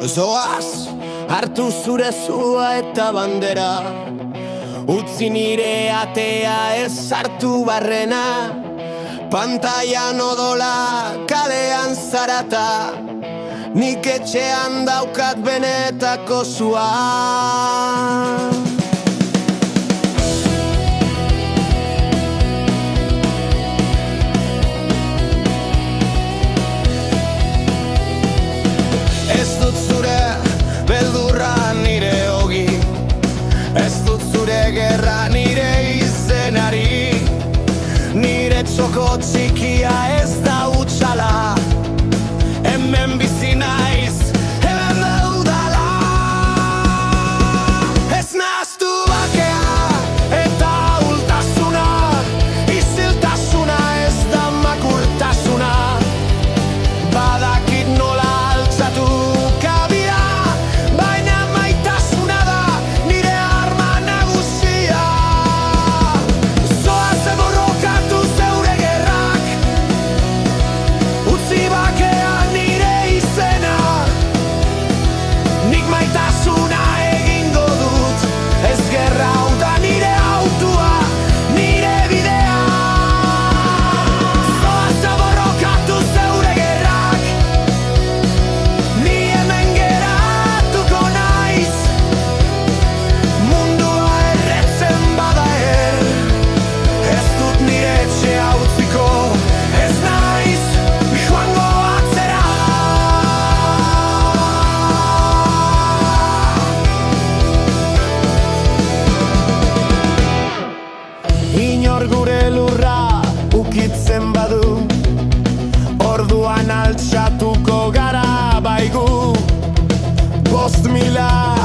Zoaz, hartu zure zua eta bandera, utzi nire atea ez hartu barrena. Pantailan odola, kalean zarata, nik etxean daukat benetako zua. Ez dut zure beldurra nire ogi, ez dut zure gerra nire izenari. Nire txoko txikia ez da hutsala, hemen bizi naiz, hemen daudala. Ez nahaztu bakea eta ahultasuna, isiltasuna ez da makurtasuna. Badakit nola altxatu kabia, baina maitasuna da nire arma nagusia. Zoaz borrokatu zeure gerrak, utzi bakea nire izena. Nik maitasuna egingo dut, ez gerra hau da nire autua, nire bidea. Zoaz borrokatu zeure gerrak, ni hemen geratuko naiz. Mundua erretzen bada ez dut nire etxea utziko, ez naiz joango atzera. Inor gure lurra ukitzen badu, orduan altxatuko gara baigu. 5.000